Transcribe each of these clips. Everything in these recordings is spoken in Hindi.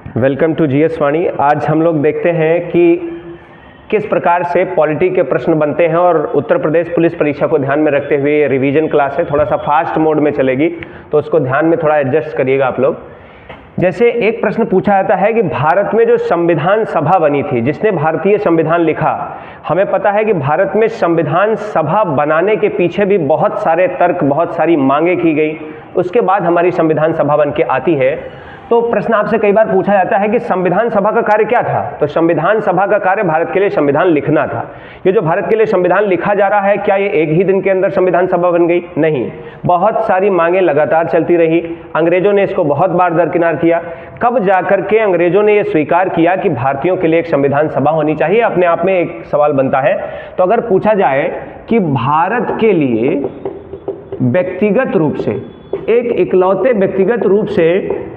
वेलकम टू जीएस वाणी। आज हम लोग देखते हैं कि किस प्रकार से पॉलिटी के प्रश्न बनते हैं और उत्तर प्रदेश पुलिस परीक्षा को ध्यान में रखते हुए रिवीजन क्लास है, थोड़ा सा फास्ट मोड में चलेगी, तो उसको ध्यान में थोड़ा एडजस्ट करिएगा आप लोग। जैसे एक प्रश्न पूछा जाता है कि भारत में जो संविधान सभा बनी थी, जिसने भारतीय संविधान लिखा, हमें पता है कि भारत में संविधान सभा बनाने के पीछे भी बहुत सारे तर्क, बहुत सारी मांगे की गई, उसके बाद हमारी संविधान सभा बन के आती है। तो प्रश्न आपसे कई बार पूछा जाता है कि संविधान सभा का कार्य क्या था? तो संविधान सभा का कार्य भारत के लिए संविधान लिखना था। ये जो भारत के लिए संविधान लिखा जा रहा है, क्या ये एक ही दिन के अंदर संविधान सभा बन गई? नहीं, बहुत सारी मांगें लगातार चलती रही। अंग्रेजों ने इसको बहुत बार दरकिनार किया। कब जाकर के अंग्रेजों ने ये स्वीकार किया कि भारतीयों के लिए एक संविधान सभा होनी चाहिए? अपने आप में एक सवाल बनता है। तो अगर पूछा जाए कि भारत के लिए व्यक्तिगत रूप से, एक इकलौते व्यक्तिगत रूप से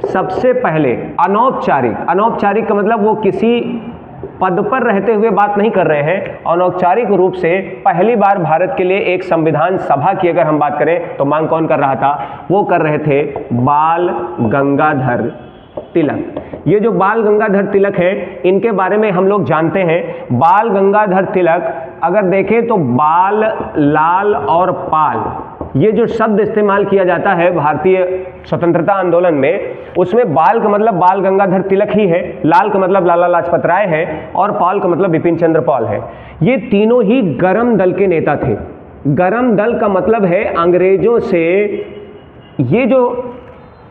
सबसे पहले अनौपचारिक का मतलब वो किसी पद पर रहते हुए बात नहीं कर रहे हैं, अनौपचारिक रूप से पहली बार भारत के लिए एक संविधान सभा की अगर हम बात करें तो मांग कौन कर रहा था? वो कर रहे थे बाल गंगाधर तिलक। ये जो बाल गंगाधर तिलक है, इनके बारे में हम लोग जानते हैं। बाल गंगाधर तिलक अगर देखें तो बाल, लाल और पाल, ये जो शब्द इस्तेमाल किया जाता है भारतीय स्वतंत्रता आंदोलन में, उसमें बाल का मतलब बाल गंगाधर तिलक ही है, लाल का मतलब लाला लाजपत राय है और पाल का मतलब बिपिन चंद्र पाल है। ये तीनों ही गरम दल के नेता थे। गरम दल का मतलब है अंग्रेजों से ये जो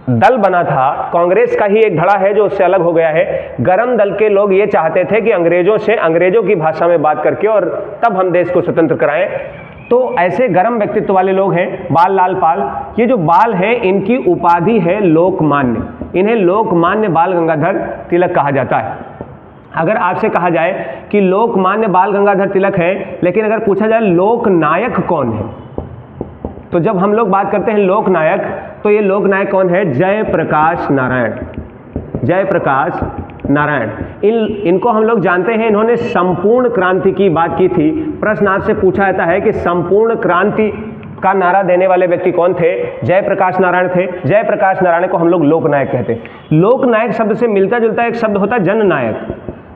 दल बना था, कांग्रेस का ही एक धड़ा है जो उससे अलग हो गया है। गरम दल के लोग ये चाहते थे कि अंग्रेजों से अंग्रेजों की भाषा में बात करके और तब हम देश को स्वतंत्र कराएं। तो ऐसे गरम व्यक्तित्व वाले लोग हैं बाल, लाल, पाल। ये जो बाल हैं, इनकी उपाधि है लोकमान्य। इन्हें लोकमान्य बाल गंगाधर तिलक कहा जाता है। अगर आपसे कहा जाए कि लोकमान्य बाल गंगाधर तिलक है, लेकिन अगर पूछा जाए लोकनायक कौन है, तो जब हम लोग बात करते हैं लोकनायक, तो ये लोकनायक कौन है? जयप्रकाश नारायण। जयप्रकाश नारायण, इनको हम लोग जानते हैं। इन्होंने संपूर्ण क्रांति की बात की थी। प्रश्न आपसे पूछा जाता है कि संपूर्ण क्रांति का नारा देने वाले व्यक्ति कौन थे? जयप्रकाश नारायण थे। जयप्रकाश नारायण को हम लोग लोकनायक कहते हैं। लोकनायक शब्द से मिलता जुलता एक शब्द होता है जननायक।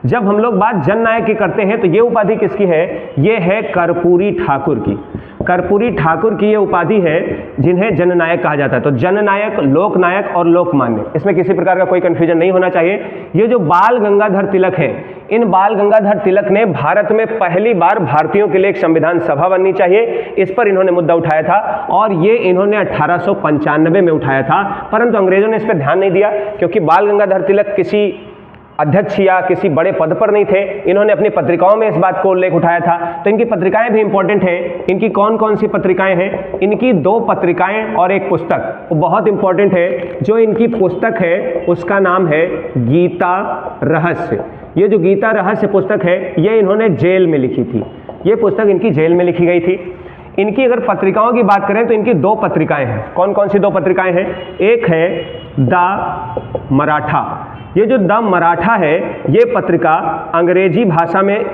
जब हम लोग बात जननायक की करते हैं तो ये उपाधि किसकी है? ये है कर्पूरी ठाकुर की। कर्पूरी ठाकुर की ये उपाधि है जिन्हें जननायक कहा जाता है। तो जननायक, लोकनायक और लोकमान्य, इसमें किसी प्रकार का कोई कंफ्यूजन नहीं होना चाहिए। ये जो बाल गंगाधर तिलक है, इन बाल गंगाधर तिलक ने भारत में पहली बार भारतीयों के लिए एक संविधान सभा बननी चाहिए, इस पर इन्होंने मुद्दा उठाया था और ये इन्होंने 1895 में उठाया था। परंतु अंग्रेजों ने इस पर ध्यान नहीं दिया, क्योंकि बाल गंगाधर तिलक किसी अध्यक्ष या किसी बड़े पद पर नहीं थे। इन्होंने अपनी पत्रिकाओं में इस बात को उल्लेख उठाया था। तो इनकी पत्रिकाएं भी इंपॉर्टेंट हैं। इनकी कौन कौन सी पत्रिकाएं हैं? इनकी 2 पत्रिकाएं और एक पुस्तक, वो बहुत इंपॉर्टेंट है। जो इनकी पुस्तक है उसका नाम है गीता रहस्य। ये जो गीता रहस्य पुस्तक है, ये इन्होंने जेल में लिखी थी। ये पुस्तक इनकी जेल में लिखी गई थी। इनकी अगर पत्रिकाओं की बात करें तो इनकी 2 पत्रिकाएं हैं। कौन कौन सी 2 पत्रिकाएं हैं? एक है द मराठा। ये जो द मराठा है, ये पत्रिका अंग्रेजी भाषा में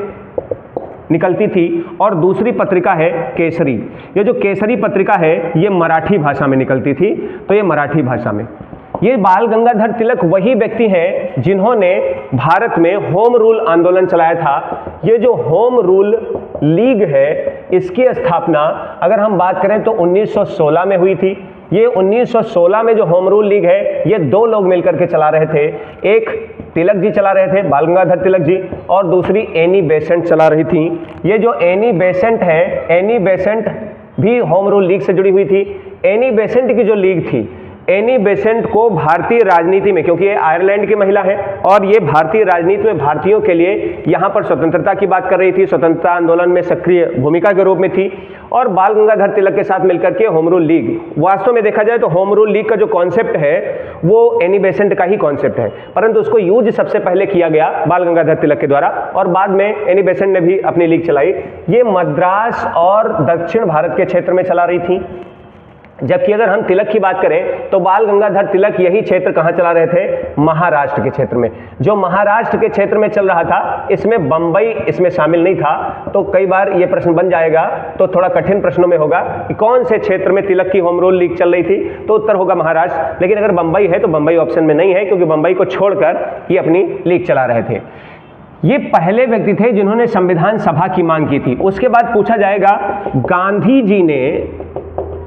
निकलती थी और दूसरी पत्रिका है केसरी। ये जो केसरी पत्रिका है, ये मराठी भाषा में निकलती थी, तो ये मराठी भाषा में। ये बाल गंगाधर तिलक वही व्यक्ति हैं जिन्होंने भारत में होम रूल आंदोलन चलाया था। ये जो होम रूल लीग है, इसकी स्थापना अगर हम बात करें तो 1916 में हुई थी। ये 1916 में जो होम रूल लीग है, ये 2 लोग मिलकर के चला रहे थे। एक तिलक जी चला रहे थे, बाल गंगाधर तिलक जी, और दूसरी एनी बेसेंट चला रही थी। ये जो एनी बेसेंट है, एनी बेसेंट भी होम रूल लीग से जुड़ी हुई थी। एनी बेसेंट की जो लीग थी, एनी बेसेंट को भारतीय राजनीति में, क्योंकि ये आयरलैंड की महिला है और ये भारतीय राजनीति में भारतीयों के लिए यहाँ पर स्वतंत्रता की बात कर रही थी, स्वतंत्रता आंदोलन में सक्रिय भूमिका के रूप में थी। और बाल गंगाधर तिलक के साथ मिलकर के होम रूल लीग, वास्तव में देखा जाए तो होम रूल लीग का जो कॉन्सेप्ट है वो एनी बेसेंट का ही कॉन्सेप्ट है, परंतु उसको यूज सबसे पहले किया गया बाल गंगाधर तिलक के द्वारा और बाद में एनी बेसेंट ने भी अपनी लीग चलाई। ये मद्रास और दक्षिण भारत के क्षेत्र में चला रही थी। जबकि अगर हम तिलक की बात करें तो बाल गंगाधर तिलक यही क्षेत्र कहां चला रहे थे, महाराष्ट्र के क्षेत्र में। जो महाराष्ट्र के क्षेत्र में चल रहा था, इसमें बंबई इसमें शामिल नहीं था। तो कई बार यह प्रश्न बन जाएगा, तो थोड़ा कठिन प्रश्नों में होगा कि कौन से क्षेत्र में तिलक की होम रूल लीग चल रही थी, तो उत्तर होगा महाराष्ट्र। लेकिन अगर बंबई है तो बंबई ऑप्शन में नहीं है, क्योंकि बंबई को छोड़कर ये अपनी लीग चला रहे थे। ये पहले व्यक्ति थे जिन्होंने संविधान सभा की मांग की थी। उसके बाद पूछा जाएगा गांधी जी ने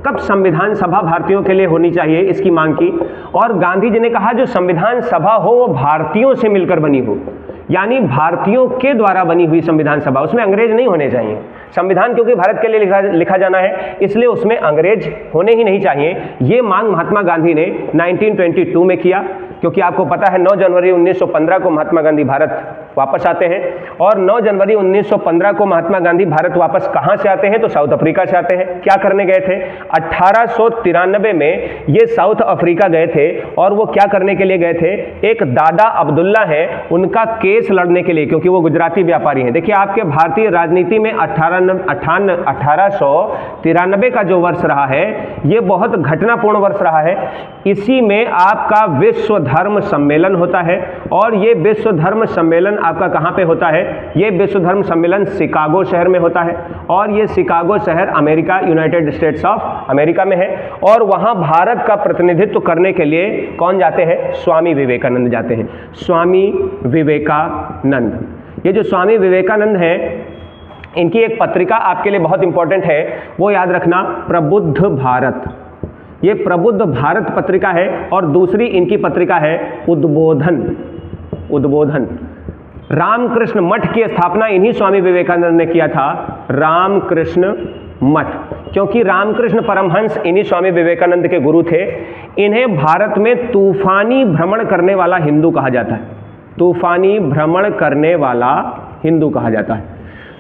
कब संविधान सभा भारतीयों के लिए होनी चाहिए इसकी मांग की, और गांधी जी ने कहा जो संविधान सभा हो वो भारतीयों से मिलकर बनी हो, यानी भारतीयों के द्वारा बनी हुई संविधान सभा, उसमें अंग्रेज नहीं होने चाहिए। संविधान क्योंकि भारत के लिए लिखा जाना है, इसलिए उसमें अंग्रेज होने ही नहीं चाहिए। ये मांग महात्मा गांधी ने 1922 में किया, क्योंकि आपको पता है 9 जनवरी 1915 को महात्मा गांधी भारत वापस आते हैं। और 9 जनवरी 1915 को महात्मा गांधी भारत वापस कहां से आते हैं, तो साउथ अफ्रीका से आते हैं। क्या करने गए थे, 1893 में ये साउथ अफ्रीका गए थे, और वो क्या करने के लिए गए थे, एक दादा अब्दुल्ला है उनका केस लड़ने के लिए, क्योंकि वो गुजराती व्यापारी हैं। देखिए आपके भारतीय राजनीति में 1893 का जो वर्ष रहा है ये बहुत घटनापूर्ण वर्ष रहा है। इसी में आपका विश्व धर्म सम्मेलन होता है, और ये विश्व धर्म सम्मेलन आपका कहां पे होता है, ये विश्व धर्म सम्मेलन शिकागो शहर में होता है, और ये शिकागो शहर America, United states of America में है। और वहां भारत का प्रतिनिधित्व करने के लिए कौन जाते हैं, स्वामी विवेकानंद जाते हैं। स्वामी विवेकानंद, ये जो स्वामी विवेकानंद हैं, इनकी एक पत्रिका आपके लिए बहुत इंपॉर्टेंट है, वो याद रखना, प्रबुद्ध भारत। ये प्रबुद्ध भारत पत्रिका है, और दूसरी इनकी पत्रिका है उद्बोधन। उद्बोधन। रामकृष्ण मठ की स्थापना इन्हीं स्वामी विवेकानंद ने किया था, रामकृष्ण मठ, क्योंकि रामकृष्ण परमहंस इन्हीं स्वामी विवेकानंद के गुरु थे। इन्हें भारत में तूफानी भ्रमण करने वाला हिंदू कहा जाता है, तूफानी भ्रमण करने वाला हिंदू कहा जाता है।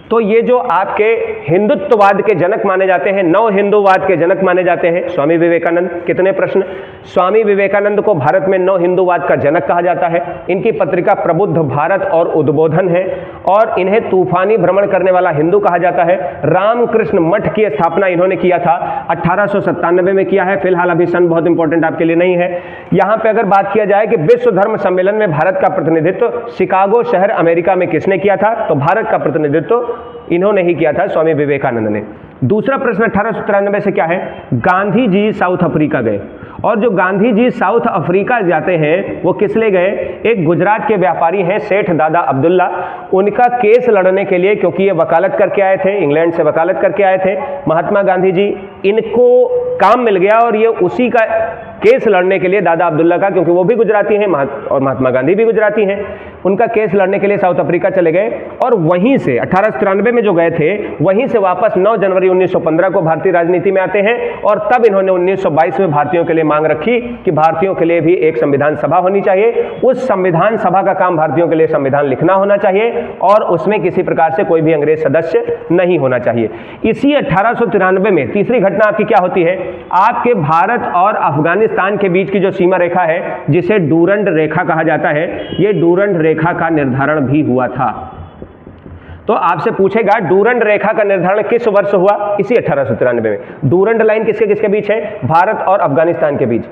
तो ये जो आपके हिंदुत्ववाद के जनक माने जाते हैं, नव हिंदूवाद के जनक माने जाते हैं स्वामी विवेकानंद। कितने प्रश्न, स्वामी विवेकानंद को भारत में नव हिंदूवाद का जनक कहा जाता है। इनकी पत्रिका प्रबुद्ध भारत और उद्बोधन है, और इन्हें तूफानी भ्रमण करने वाला हिंदू कहा जाता है। रामकृष्ण मठ की स्थापना इन्होंने किया था 1897 में किया है। फिलहाल अभी सन बहुत इंपॉर्टेंट आपके लिए नहीं है। यहां पर अगर बात किया जाए कि विश्व धर्म सम्मेलन में भारत का प्रतिनिधित्व शिकागो शहर अमेरिका में किसने किया था, तो भारत का प्रतिनिधित्व इन्होंने ही किया था, स्वामी विवेकानंद ने। दूसरा प्रश्न 1893 से क्या है, गांधी जी साउथ अफ्रीका गए, और जो गांधी जी साउथ अफ्रीका जाते हैं वो किस लिए गए, एक गुजरात के व्यापारी हैं सेठ दादा अब्दुल्ला, उनका केस लड़ने के लिए, क्योंकि ये वकालत करके आए थे, इंग्लैंड से वकालत करके आए थे महात्मा गांधी जी। इनको काम मिल गया और ये उसी का केस लड़ने के लिए, दादा अब्दुल्ला का, क्योंकि वो भी गुजराती हैं और महात्मा गांधी भी गुजराती हैं, उनका केस लड़ने के लिए साउथ अफ्रीका चले गए। और वहीं से 1893 में जो गए थे, वहीं से वापस 9 जनवरी 1915 को भारतीय राजनीति में आते हैं, और तब इन्होंने 1922 में भारतीयों के लिए मांग रखी कि भारतीयों के लिए भी एक संविधान सभा होनी चाहिए। उस संविधान सभा का काम भारतीयों के लिए संविधान लिखना होना चाहिए, और उसमें किसी प्रकार से कोई भी अंग्रेज सदस्य नहीं होना चाहिए। इसी 1893 में तीसरी घटना आपकी क्या होती है, आपके भारत और अफगानिस्तान के बीच की जो सीमा रेखा है, जिसे डूरंड रेखा कहा जाता है, ये डूरंड रेखा का निर्धारण भी हुआ था। तो आपसे पूछेगा डूरंड रेखा का निर्धारण किस वर्ष हुआ, इसी 1893 में। डूरंड लाइन किसके किसके बीच है, भारत और अफगानिस्तान के बीच।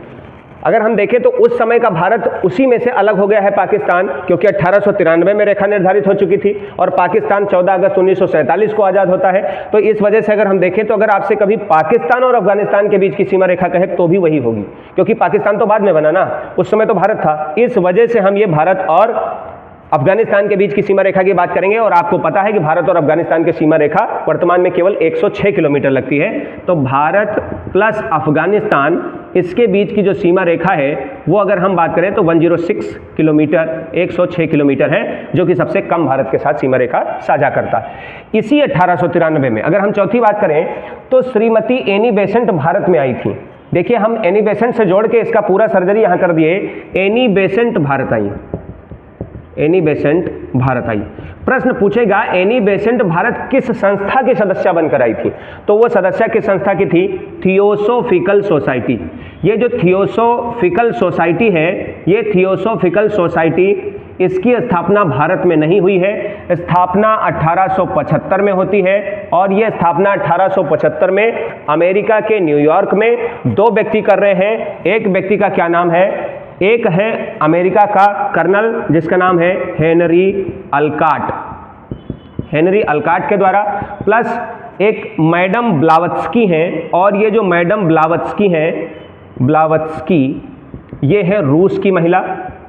अगर हम देखें तो उस समय का भारत उसी में से अलग हो गया है पाकिस्तान, क्योंकि 1893 में रेखा निर्धारित हो चुकी थी, और पाकिस्तान 14 अगस्त 1947 को आज़ाद होता है। तो इस वजह से अगर हम देखें तो अगर आपसे कभी पाकिस्तान और अफगानिस्तान के बीच की सीमा रेखा कहे तो भी वही होगी, क्योंकि पाकिस्तान तो बाद में बना ना, उस समय तो भारत था। इस वजह से हम ये भारत और अफगानिस्तान के बीच की सीमा रेखा की बात करेंगे। और आपको पता है कि भारत और अफगानिस्तान की सीमा रेखा वर्तमान में केवल 106 किलोमीटर लगती है। तो भारत प्लस अफगानिस्तान, इसके बीच की जो सीमा रेखा है वो अगर हम बात करें तो 106 किलोमीटर, 106 किलोमीटर है, जो कि सबसे कम भारत के साथ सीमा रेखा साझा करता है। इसी 1893 में अगर हम चौथी बात करें तो श्रीमती एनी बेसेंट भारत में आई थी। देखिए हम एनी बेसेंट से जोड़ के इसका पूरा सर्जरी यहां कर दिए, एनी बेसेंट भारत आई, एनी बेसेंट भारत आई। प्रश्न पूछेगा एनी बेसेंट भारत किस संस्था की सदस्य बनकर आई थी, तो वो सदस्य किस संस्था की थी, थियोसोफिकल सोसाइटी। ये जो थियोसोफिकल सोसाइटी है, ये थियोसोफिकल सोसाइटी इसकी स्थापना भारत में नहीं हुई है। स्थापना 1875 में होती है और यह स्थापना 1875 में अमेरिका के न्यूयॉर्क में दो व्यक्ति कर रहे हैं। एक व्यक्ति का क्या नाम है? एक है अमेरिका का कर्नल जिसका नाम है हेनरी अलकाट, हेनरी अलकाट के द्वारा, प्लस एक मैडम ब्लावत्स्की हैं, और ये जो मैडम ब्लावत्स्की हैं, ब्लावत्स्की ये है रूस की महिला,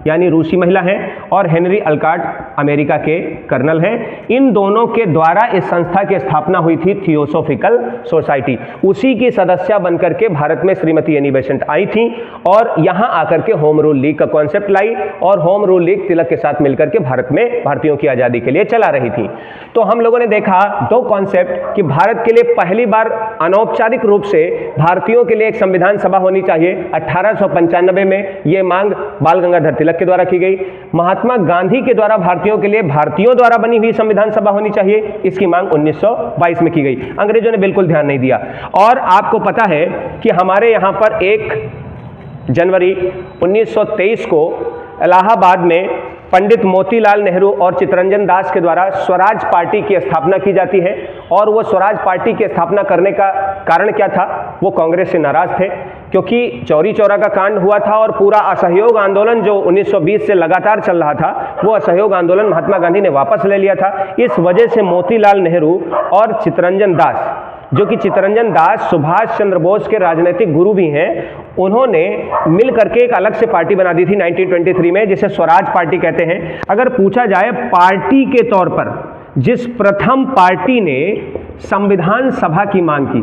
यानी रूसी महिला हैं, और हेनरी अलकाट अमेरिका के कर्नल हैं। इन दोनों के द्वारा इस संस्था की स्थापना हुई थी, थियोसोफिकल सोसाइटी। उसी की सदस्य बनकर के भारत में श्रीमती एनी बेसेंट आई थी और यहां आकर के होम रूल लीग का कॉन्सेप्ट लाई, और होम रूल लीग तिलक के साथ मिलकर के भारत में भारतीयों की आज़ादी के लिए चला रही थी। तो हम लोगों ने देखा दो कॉन्सेप्ट कि भारत के लिए पहली बार अनौपचारिक रूप से भारतीयों के लिए एक संविधान सभा होनी चाहिए। 1895 में यह मांग बाल गंगाधर तिलक के द्वारा की गई। महात्मा गांधी के द्वारा भारतीयों के लिए भारतीयों द्वारा बनी हुई संविधान सभा होनी चाहिए, इसकी मांग 1922 में की गई। अंग्रेजों ने बिल्कुल ध्यान नहीं दिया। और आपको पता है कि हमारे यहां पर 1 जनवरी 1923 को इलाहाबाद में पंडित मोतीलाल नेहरू और चित्तरंजन दास के द्वारा स्वराज पार्टी की स्थापना की जाती है। और वो स्वराज पार्टी की स्थापना करने का कारण क्या था? वो कांग्रेस से नाराज थे क्योंकि चौरी चौरा का कांड हुआ था और पूरा असहयोग आंदोलन जो 1920 से लगातार चल रहा था, वो असहयोग आंदोलन महात्मा गांधी ने वापस ले लिया था। इस वजह से मोतीलाल नेहरू और चित्तरंजन दास, जो कि चित्तरंजन दास सुभाष चंद्र बोस के राजनीतिक गुरु भी हैं, उन्होंने मिल करके एक अलग से पार्टी बना दी थी 1923 में, जिसे स्वराज पार्टी कहते हैं। अगर पूछा जाए पार्टी के तौर पर जिस प्रथम पार्टी ने संविधान सभा की मांग की,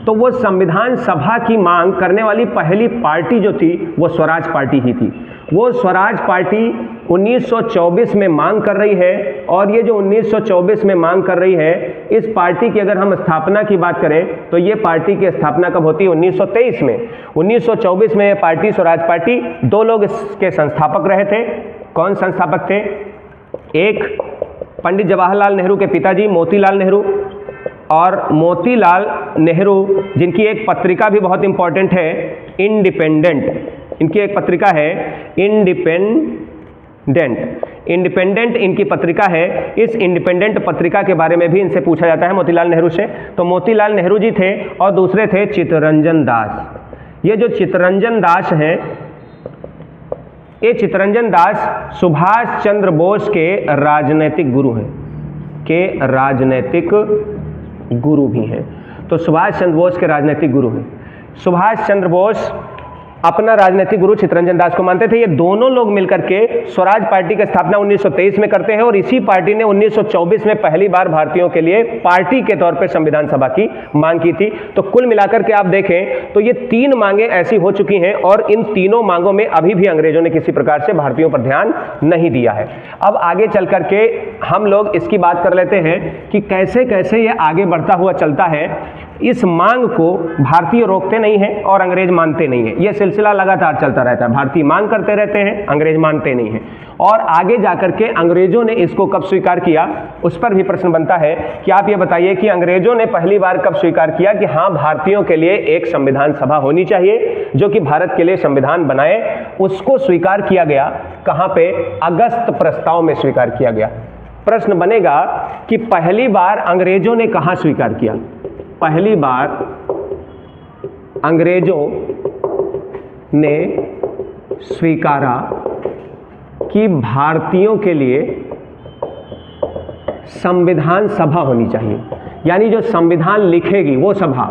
तो वो संविधान सभा की मांग करने वाली पहली पार्टी जो थी वो स्वराज पार्टी ही थी। वो स्वराज पार्टी 1924 में मांग कर रही है, और ये जो 1924 में मांग कर रही है, इस पार्टी की अगर हम स्थापना की बात करें तो ये पार्टी की स्थापना कब होती है? 1923 में। 1924 में ये पार्टी स्वराज पार्टी, दो लोग इसके संस्थापक रहे थे। कौन संस्थापक थे? एक पंडित जवाहरलाल नेहरू के पिताजी मोतीलाल नेहरू, और मोतीलाल नेहरू जिनकी एक पत्रिका भी बहुत इंपॉर्टेंट है, इंडिपेंडेंट। इनकी एक पत्रिका है इंडिपेंडेंट इनकी पत्रिका है। इस इंडिपेंडेंट पत्रिका के बारे में भी इनसे पूछा जाता है मोतीलाल नेहरू से। तो मोतीलाल नेहरू जी थे, और दूसरे थे चित्तरंजन दास। ये जो चित्तरंजन दास हैं, ये चित्तरंजन दास सुभाष चंद्र बोस के राजनैतिक गुरु हैं, के राजनैतिक गुरु भी हैं। तो सुभाष चंद्र बोस के राजनीतिक गुरु हैं। सुभाष चंद्र बोस अपना राजनीतिक गुरु चित्तरंजन दास को मानते थे। ये दोनों लोग मिलकर के स्वराज पार्टी की स्थापना 1923 में करते हैं, और इसी पार्टी ने 1924 में पहली बार भारतीयों के लिए पार्टी के तौर पर संविधान सभा की मांग की थी। तो कुल मिलाकर के आप देखें तो ये 3 मांगें ऐसी हो चुकी हैं, और इन तीनों मांगों में अभी भी अंग्रेजों ने किसी प्रकार से भारतीयों पर ध्यान नहीं दिया है। अब आगे चल करके हम लोग इसकी बात कर लेते हैं कि कैसे कैसे ये आगे बढ़ता हुआ चलता है। इस मांग को भारतीय रोकते नहीं हैं और अंग्रेज मानते नहीं हैं। यह सिलसिला लगातार चलता रहता है। भारतीय मांग करते रहते हैं, अंग्रेज मानते नहीं हैं। और आगे जाकर के अंग्रेजों ने इसको कब स्वीकार किया, उस पर भी प्रश्न बनता है कि आप ये बताइए कि अंग्रेजों ने पहली बार कब स्वीकार किया कि हाँ, भारतीयों के लिए एक संविधान सभा होनी चाहिए जो कि भारत के लिए संविधान बनाए। उसको स्वीकार किया गया कहाँ पे? अगस्त प्रस्ताव में स्वीकार किया गया। प्रश्न बनेगा कि पहली बार अंग्रेजों ने कहाँ स्वीकार किया? पहली बार अंग्रेजों ने स्वीकारा कि भारतीयों के लिए संविधान सभा होनी चाहिए, यानी जो संविधान लिखेगी वो सभा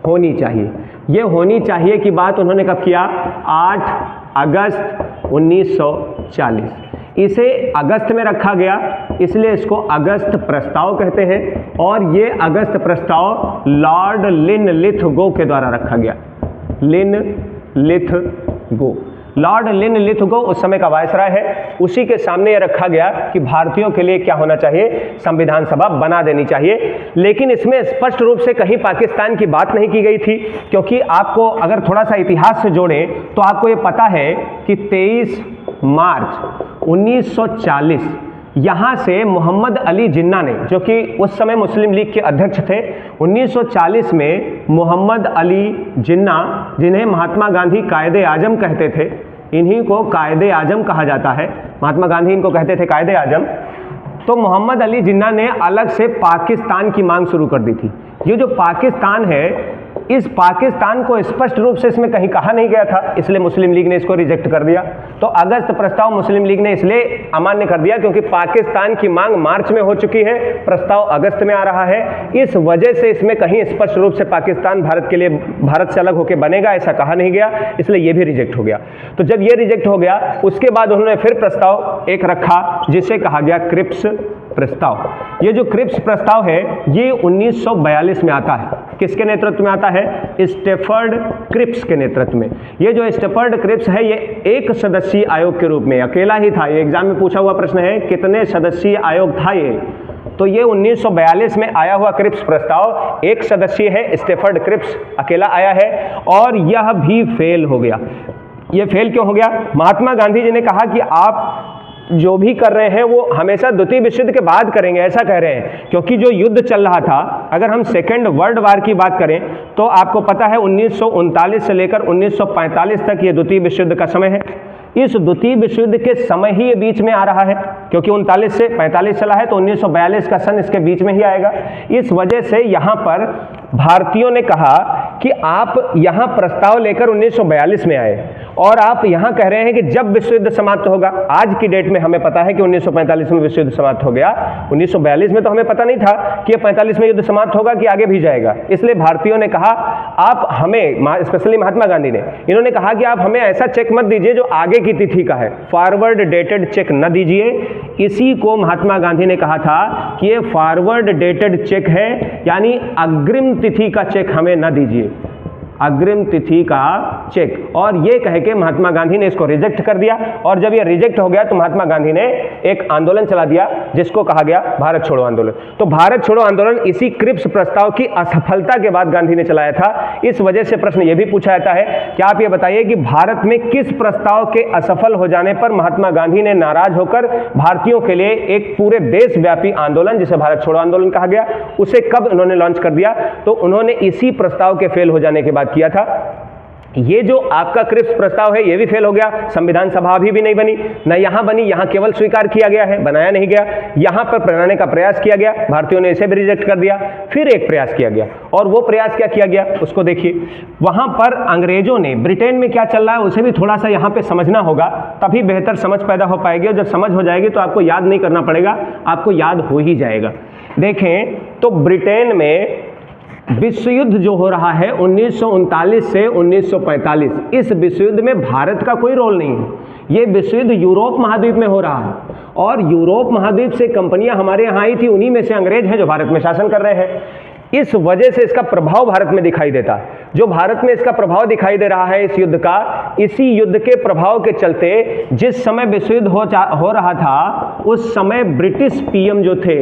होनी चाहिए। ये होनी चाहिए की बात उन्होंने कब किया? 8 अगस्त 1940। इसे अगस्त में रखा गया, इसलिए इसको अगस्त प्रस्ताव कहते हैं। और ये अगस्त प्रस्ताव लॉर्ड लिनलिथगो के द्वारा रखा गया। लिनलिथगो, लॉर्ड लिनलिथगो उस समय का वायसराय है। उसी के सामने ये रखा गया कि भारतीयों के लिए क्या होना चाहिए? संविधान सभा बना देनी चाहिए। लेकिन इसमें स्पष्ट रूप से कहीं पाकिस्तान की बात नहीं की गई थी, क्योंकि आपको अगर थोड़ा सा इतिहास से जोड़ें तो आपको ये पता है कि 23 मार्च 1940 यहाँ से मोहम्मद अली जिन्ना ने, जो कि उस समय मुस्लिम लीग के अध्यक्ष थे, 1940 में मोहम्मद अली जिन्ना, जिन्हें महात्मा गांधी कायदे आजम कहते थे, इन्हीं को कायदे आजम कहा जाता है। महात्मा गांधी इनको कहते थे कायदे आजम। तो मोहम्मद अली जिन्ना ने अलग से पाकिस्तान की मांग शुरू कर दी थी। ये जो पाकिस्तान है, इस पाकिस्तान को स्पष्ट रूप से इसमें कहीं कहा नहीं गया था, इसलिए मुस्लिम लीग ने इसको रिजेक्ट कर दिया। तो अगस्त प्रस्ताव मुस्लिम लीग ने इसलिए अमान्य कर दिया क्योंकि पाकिस्तान की मांग मार्च में हो चुकी है, प्रस्ताव अगस्त में आ रहा है। इस वजह से इसमें कहीं स्पष्ट रूप से पाकिस्तान भारत के लिए, भारत से अलग होकर बनेगा ऐसा कहा नहीं गया, इसलिए ये भी रिजेक्ट हो गया। तो जब ये रिजेक्ट हो गया, उसके बाद उन्होंने फिर प्रस्ताव एक रखा जिसे कहा गया क्रिप्स प्रस्ताव। ये जो क्रिप्स प्रस्ताव है ये 1942 में आता है। किसके नेतृत्व में आता है? स्टैफर्ड क्रिप्स के नेतृत्व में। ये जो स्टैफर्ड क्रिप्स है ये एक सदस्यीय आयोग के रूप में, अकेला ही था। ये एग्जाम में पूछा हुआ प्रश्न है कितने सदस्यीय आयोग था ये, तो ये 1942 में आया हुआ क्रिप्स प्रस्ताव एक सदस्यीय है, स्टैफर्ड क्रिप्स अकेला आया है और यह भी फेल हो गया। ये फेल क्यों हो गया? महात्मा गांधी जी ने कहा कि आप जो भी कर रहे हैं वो हमेशा द्वितीय विश्व युद्ध के बाद करेंगे, ऐसा कह रहे हैं, क्योंकि जो युद्ध चल रहा था, अगर हम सेकेंड वर्ल्ड वार की बात करें तो आपको पता है 1939 से लेकर 1945 तक ये द्वितीय विश्व युद्ध का समय है। इस द्वितीय विश्व युद्ध के समय ही ये बीच में आ रहा है, क्योंकि 39 से 45 चला है तो 1942 का सन इसके बीच में ही आएगा। इस वजह से यहाँ पर भारतीयों ने कहा कि आप यहाँ प्रस्ताव लेकर 1942 में आए और आप यहाँ कह रहे हैं कि जब विश्व युद्ध समाप्त होगा। आज की डेट में हमें पता है कि 1945 में विश्व युद्ध समाप्त हो गया, 1942 में तो हमें पता नहीं था कि 45 में युद्ध समाप्त होगा कि आगे भी जाएगा। इसलिए भारतीयों ने कहा आप हमें, स्पेशली महात्मा गांधी ने, इन्होंने कहा कि आप हमें ऐसा चेक मत दीजिए जो आगे की तिथि का है, फॉरवर्ड डेटेड चेक न दीजिए। इसी को महात्मा गांधी ने कहा था कि ये फॉरवर्ड डेटेड चेक है, यानी अग्रिम तिथि का चेक हमें न दीजिए, अग्रिम तिथि का चेक। और ये कह के महात्मा गांधी ने इसको रिजेक्ट कर दिया। और जब ये रिजेक्ट हो गया तो महात्मा गांधी ने एक आंदोलन चला दिया जिसको कहा गया भारत छोड़ो आंदोलन। तो भारत छोड़ो आंदोलन इसी क्रिप्स प्रस्ताव की असफलता के बाद गांधी ने चलाया था। इस वजह से प्रश्न ये भी पूछा जाता है कि आप ये बताइए कि भारत में किस प्रस्ताव के असफल हो जाने पर महात्मा गांधी ने नाराज होकर भारतीयों के लिए एक पूरे देशव्यापी आंदोलन जिसे भारत छोड़ो आंदोलन कहा गया, उसे कब उन्होंने लॉन्च कर दिया? तो उन्होंने इसी प्रस्ताव के फेल हो जाने के बाद किया था। ये जो आपका क्रिप्स प्रस्ताव है ये भी फेल हो गया, संविधान सभा अभी भी नहीं बनी, न यहां बनी, यहां केवल स्वीकार किया गया है, बनाया नहीं गया। यहां पर बनाने का प्रयास किया गया, भारतीयों ने इसे भी रिजेक्ट कर दिया। फिर एक प्रयास किया गया, और वो प्रयास क्या किया गया उसको देखिए। वहां पर अंग्रेजों ने, ब्रिटेन में क्या चल रहा है उसे भी थोड़ा सा यहां पे समझना होगा, तभी बेहतर समझ पैदा हो पाएगी। और जब समझ हो जाएगी तो आपको याद नहीं करना पड़ेगा, आपको याद हो ही जाएगा। देखें तो ब्रिटेन में विश्व युद्ध जो हो रहा है 1939 से 1945, इस विश्व युद्ध में भारत का कोई रोल नहीं है। ये विश्व युद्ध यूरोप महाद्वीप में हो रहा है, और यूरोप महाद्वीप से कंपनियां हमारे यहाँ आई थी, उन्हीं में से अंग्रेज हैं जो भारत में शासन कर रहे हैं। इस वजह से इसका प्रभाव भारत में दिखाई देता है। जो भारत में इसका प्रभाव दिखाई दे रहा है इस युद्ध का, इसी युद्ध के प्रभाव के चलते जिस समय विश्व युद्ध हो रहा था उस समय ब्रिटिश पीएम जो थे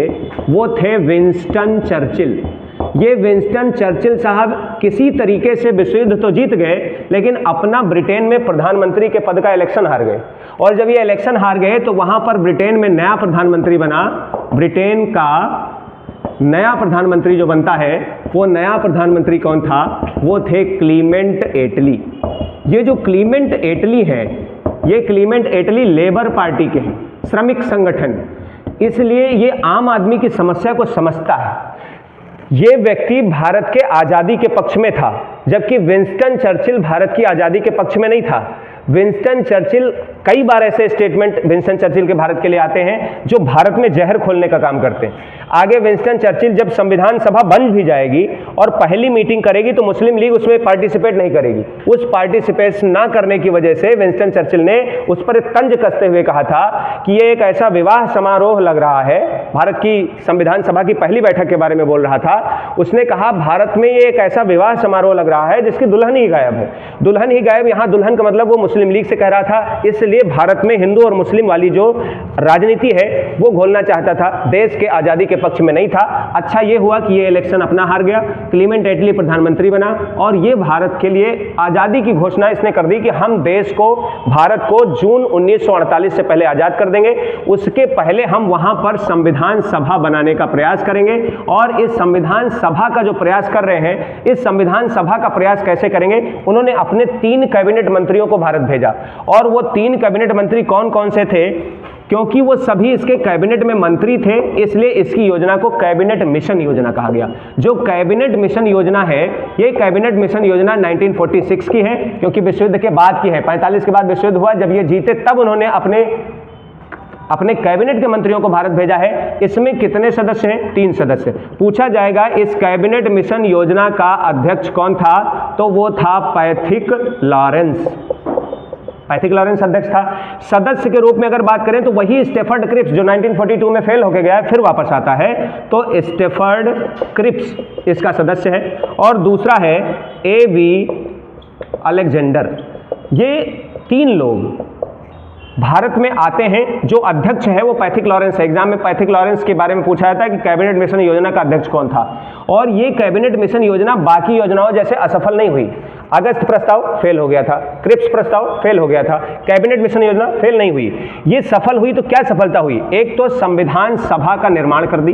वो थे विंस्टन चर्चिल। ये विंस्टन चर्चिल साहब किसी तरीके से विश्व युद्ध तो जीत गए, लेकिन अपना ब्रिटेन में प्रधानमंत्री के पद का इलेक्शन हार गए। और जब ये इलेक्शन हार गए तो वहां पर ब्रिटेन में नया प्रधानमंत्री बना। ब्रिटेन का नया प्रधानमंत्री जो बनता है वो नया प्रधानमंत्री कौन था? वो थे क्लीमेंट एटली। ये जो क्लीमेंट एटली है, ये क्लीमेंट एटली लेबर पार्टी के हैं, श्रमिक संगठन, इसलिए ये आम आदमी की समस्या को समझता है। ये व्यक्ति भारत के आज़ादी के पक्ष में था, जबकि विंस्टन चर्चिल भारत की आज़ादी के पक्ष में नहीं था। विंस्टन चर्चिल, कई बार ऐसे स्टेटमेंट विंस्टन चर्चिल के भारत के लिए आते हैं जो भारत में जहर खोलने का काम करते हैं। आगे विंस्टन चर्चिल जब संविधान सभा बन भी जाएगी और पहली मीटिंग करेगी तो मुस्लिम लीग उसमें पार्टिसिपेट नहीं करेगी। उस पार्टिसिपेट ना करने की वजह से विंस्टन चर्चिल ने उस पर तंज कसते हुए कहा था कि ये एक ऐसा विवाह समारोह लग रहा है। भारत की संविधान सभा की पहली बैठक के बारे में बोल रहा था। उसने कहा भारत में ये एक ऐसा विवाह समारोह लग रहा है जिसकी दुल्हन ही गायब है। दुल्हन ही गायब, यहाँ दुल्हन का मतलब वो मुस्लिम लीग से कह रहा था। इसलिए भारत में हिंदू और मुस्लिम वाली जो राजनीति है वो घोलना चाहता था, देश के आज़ादी के पक्ष में नहीं था। अच्छा ये हुआ कि ये इलेक्शन अपना हार गया, क्लीमेंट एटली प्रधानमंत्री बना और ये भारत के लिए आज़ादी की घोषणा इसने कर दी कि हम देश को, भारत को जून 1948 से पहले आज़ाद कर देंगे। उसके पहले हम वहाँ पर संविधान सभा बनाने का प्रयास करेंगे। और इस संविधान सभा का जो प्रयास कर रहे हैं, इस संविधान सभा का प्रयास कैसे करेंगे? उन्होंने अपने 3 कैबिनेट मंत्रियों को भारत भारत भेजा। और वो 3 कैबिनेट मंत्री कौन कौन से थे? क्योंकि वो सभी इसके कैबिनेट में मंत्री थे, इसलिए इसकी योजना को कैबिनेट मिशन योजना कहा गया। जो कैबिनेट मिशन योजना है, ये कैबिनेट मिशन योजना 1946 की है, क्योंकि विश्व युद्ध के बाद की है। 45 के बाद विश्व युद्ध हुआ, जब ये जीते तब उन्होंने अपने कैबिनेट के मंत्रियों को भारत भेजा है। इसमें कितने सदस्य हैं? 3 सदस्य। पूछा जाएगा इस कैबिनेट मिशन योजना का अध्यक्ष कौन था, तो वो था पैथिक लॉरेंस। पैथिक लॉरेंस अध्यक्ष था। सदस्य के रूप में अगर बात करें तो वही स्टेफर्ड क्रिप्स जो 1942 में फेल होकर गया है, फिर वापस आता है, तो स्टेफर्ड क्रिप्स इसका सदस्य है। और दूसरा है A.V. अलेक्जेंडर। ये 3 लोग भारत में आते हैं। जो अध्यक्ष है वो पैथिक लॉरेंस है। एग्जाम में पैथिक लॉरेंस के बारे में पूछा जाता है कि कैबिनेट मिशन योजना का अध्यक्ष कौन था। और ये कैबिनेट मिशन योजना बाकी योजनाओं जैसे असफल नहीं हुई। अगस्त प्रस्ताव फेल हो गया था, क्रिप्स प्रस्ताव फेल हो गया था, कैबिनेट मिशन योजना फेल नहीं हुई। ये सफल हुई तो क्या सफलता हुई? एक तो संविधान सभा का निर्माण कर दी,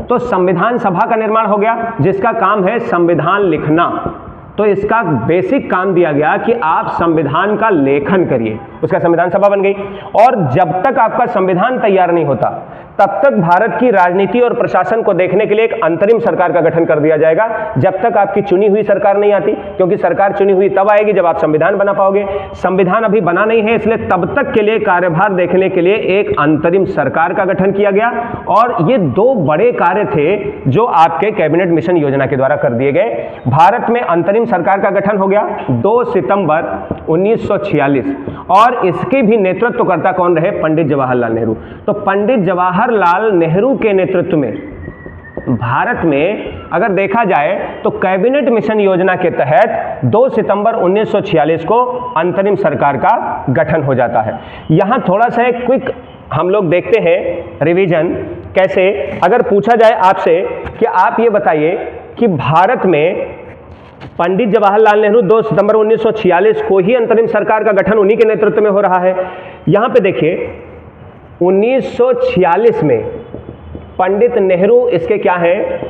तो संविधान सभा का निर्माण हो गया, जिसका काम है संविधान लिखना। तो इसका बेसिक काम दिया गया कि आप संविधान का लेखन करिए, उसका संविधान सभा बन गई। और जब तक आपका संविधान तैयार नहीं होता तब तक भारत की राजनीति और प्रशासन को देखने के लिए एक अंतरिम सरकार का गठन कर दिया जाएगा, जब तक आपकी चुनी हुई सरकार नहीं आती। क्योंकि सरकार चुनी हुई तब आएगी जब आप संविधान बना पाओगे। संविधान अभी बना नहीं है, इसलिए तब तक के लिए कार्यभार देखने के लिए एक अंतरिम सरकार का गठन किया गया। और ये 2 बड़े कार्य थे जो आपके कैबिनेट मिशन योजना के द्वारा कर दिए गए। भारत में अंतरिम सरकार का गठन हो गया 2 सितंबर 1946। और इसके भी नेतृत्वकर्ता कौन रहे? पंडित जवाहरलाल नेहरू। तो पंडित जवाहरलाल नेहरू के नेतृत्व में भारत में अगर देखा जाए तो कैबिनेट मिशन योजना के तहत 2 सितंबर 1946 को अंतरिम सरकार का गठन हो जाता है। यहां थोड़ा सा एक क्विक हम लोग देखते हैं रिवीजन कैसे। अगर पूछा जाए आपसे कि आप ये बताइए कि भारत में पंडित जवाहरलाल नेहरू 2 सितंबर 1946 को ही अंतरिम सरकार का गठन उन्हीं के नेतृत्व में हो रहा है। यहां पे देखिए 1946 में पंडित नेहरू इसके क्या हैं?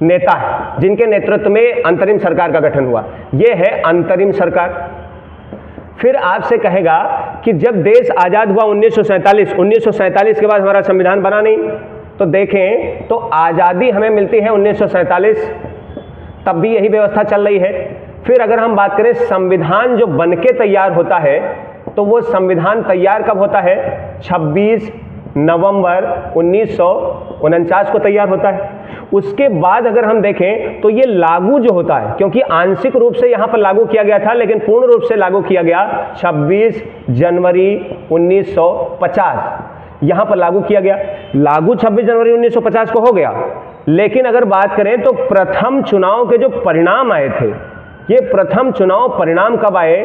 नेता है, जिनके नेतृत्व में अंतरिम सरकार का गठन हुआ। यह है अंतरिम सरकार। फिर आपसे कहेगा कि जब देश आजाद हुआ 1947 के बाद हमारा संविधान बना नहीं। तो देखें तो आजादी हमें मिलती है 1947, तब भी यही व्यवस्था चल रही है। फिर अगर हम बात करें संविधान जो बनके तैयार होता है, तो वो संविधान तैयार कब होता है? 26 नवंबर 1949 को तैयार होता है। उसके बाद अगर हम देखें तो ये लागू जो होता है, क्योंकि आंशिक रूप से यहां पर लागू किया गया था, लेकिन पूर्ण रूप से लागू किया गया 26 जनवरी 1950 यहां पर लागू किया गया। लागू 26 जनवरी 1950 को हो गया। लेकिन अगर बात करें तो प्रथम चुनाव के जो परिणाम आए थे, ये प्रथम चुनाव परिणाम कब आए?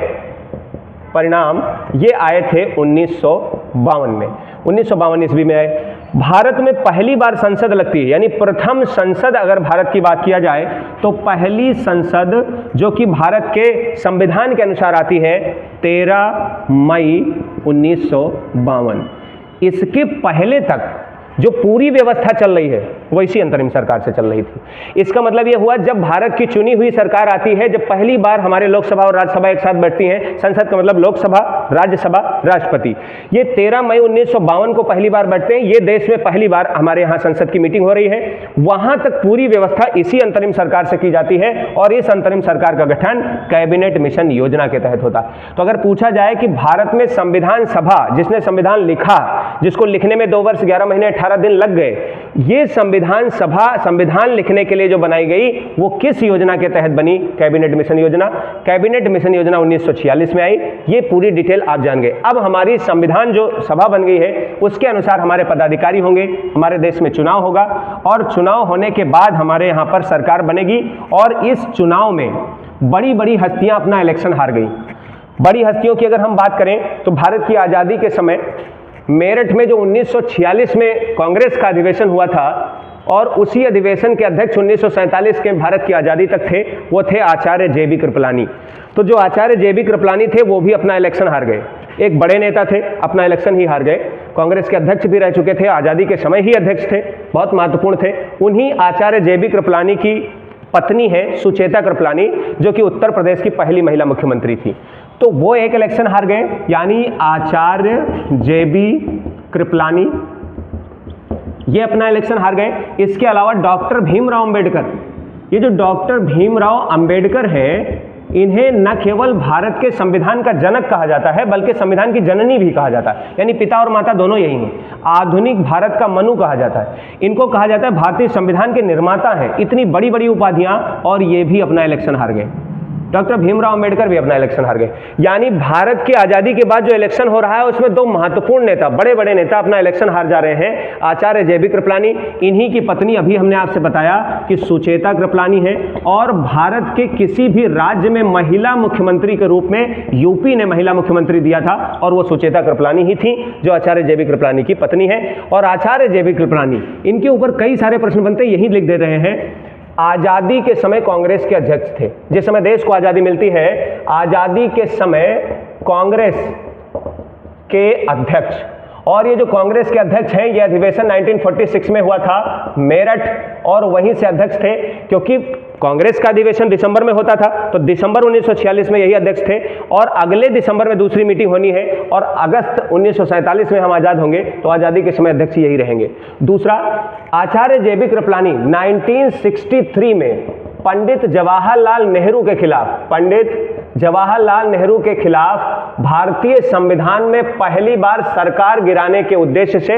परिणाम ये आए थे 1952 में। 1952 ईस्वी में आए। भारत में पहली बार संसद लगती है, यानी प्रथम संसद अगर भारत की बात किया जाए तो पहली संसद जो कि भारत के संविधान के अनुसार आती है 13 मई 1952। इसके पहले तक जो पूरी व्यवस्था चल रही है वो इसी अंतरिम सरकार से चल रही थी। इसका मतलब यह हुआ जब भारत की चुनी हुई सरकार आती है, जब पहली बार हमारे लोकसभा और राज्यसभा एक साथ बैठती हैं, संसद का मतलब लोकसभा, राज्यसभा, राष्ट्रपति, ये 13 मई 1952 को पहली बार बैठते हैं। ये देश में पहली बार हमारे यहाँ संसद की मीटिंग हो रही है। वहां तक पूरी व्यवस्था इसी अंतरिम सरकार से की जाती है और इस अंतरिम सरकार का गठन कैबिनेट मिशन योजना के तहत होता है। तो अगर पूछा जाए कि भारत में संविधान सभा, जिसने संविधान लिखा, जिसको लिखने में 2 वर्ष 11 महीने 18 दिन लग गए, ये संविधान सभा संविधान लिखने के लिए जो बनाई गई वो किस योजना के तहत बनी? कैबिनेट मिशन योजना। कैबिनेट मिशन योजना 1946 में आई। ये पूरी डिटेल आप जान गए। अब हमारी संविधान जो सभा बन गई है उसके अनुसार हमारे पदाधिकारी होंगे, हमारे देश में चुनाव होगा और चुनाव होने के बाद हमारे यहाँ पर सरकार बनेगी। और इस चुनाव में बड़ी बड़ी हस्तियां अपना इलेक्शन हार गई। बड़ी हस्तियों की अगर हम बात करें तो भारत की आज़ादी के समय मेरठ में जो 1946 में कांग्रेस का अधिवेशन हुआ था और उसी अधिवेशन के अध्यक्ष 1947 के भारत की आज़ादी तक थे, वो थे आचार्य JB कृपलानी। तो जो आचार्य JB कृपलानी थे वो भी अपना इलेक्शन हार गए। एक बड़े नेता थे, अपना इलेक्शन ही हार गए। कांग्रेस के अध्यक्ष भी रह चुके थे, आज़ादी के समय ही अध्यक्ष थे, बहुत महत्वपूर्ण थे। उन्हीं आचार्य JB कृपलानी की पत्नी है सुचेता कृपलानी, जो कि उत्तर प्रदेश की पहली महिला मुख्यमंत्री थी। तो वो एक इलेक्शन हार गए, यानी आचार्य जेबी कृपलानी ये अपना इलेक्शन हार गए। इसके अलावा डॉक्टर भीमराव अंबेडकर, ये जो डॉक्टर भीमराव अंबेडकर हैं, इन्हें न केवल भारत के संविधान का जनक कहा जाता है बल्कि संविधान की जननी भी कहा जाता है, यानी पिता और माता दोनों यही हैं। आधुनिक भारत का मनु कहा जाता है, इनको कहा जाता है भारतीय संविधान के निर्माता हैं। इतनी बड़ी बड़ी उपाधियां, और ये भी अपना इलेक्शन हार गए। डॉक्टर भीमराव अंबेडकर भी अपना इलेक्शन हार गए। यानी भारत की आज़ादी के बाद जो इलेक्शन हो रहा है उसमें दो महत्वपूर्ण नेता, बड़े बड़े नेता अपना इलेक्शन हार जा रहे हैं। आचार्य जेबी कृपलानी, इन्हीं की पत्नी अभी हमने आपसे बताया कि सुचेता कृपलानी है, और भारत के किसी भी राज्य में महिला मुख्यमंत्री के रूप में यूपी ने महिला मुख्यमंत्री दिया था, और वो सुचेता कृपलानी ही थी जो आचार्य जेबी कृपलानी की पत्नी है। और आचार्य जेबी कृपलानी, इनके ऊपर कई सारे प्रश्न बनते, यही लिख दे रहे हैं। आजादी के समय कांग्रेस के अध्यक्ष थे। जिस समय देश को आजादी मिलती है, आजादी के समय कांग्रेस के अध्यक्ष, और ये जो कांग्रेस के अध्यक्ष हैं, ये अधिवेशन 1946 में हुआ था मेरठ, और वहीं से अध्यक्ष थे। क्योंकि कांग्रेस का अधिवेशन दिसंबर में होता था, तो दिसंबर 1946 में यही अध्यक्ष थे, और अगले दिसंबर में दूसरी मीटिंग होनी है, और अगस्त 1947 में हम आज़ाद होंगे, तो आज़ादी के समय अध्यक्ष यही रहेंगे। दूसरा, आचार्य जेबी कृपलानी 1963 में पंडित जवाहरलाल नेहरू के खिलाफ भारतीय संविधान में पहली बार सरकार गिराने के उद्देश्य से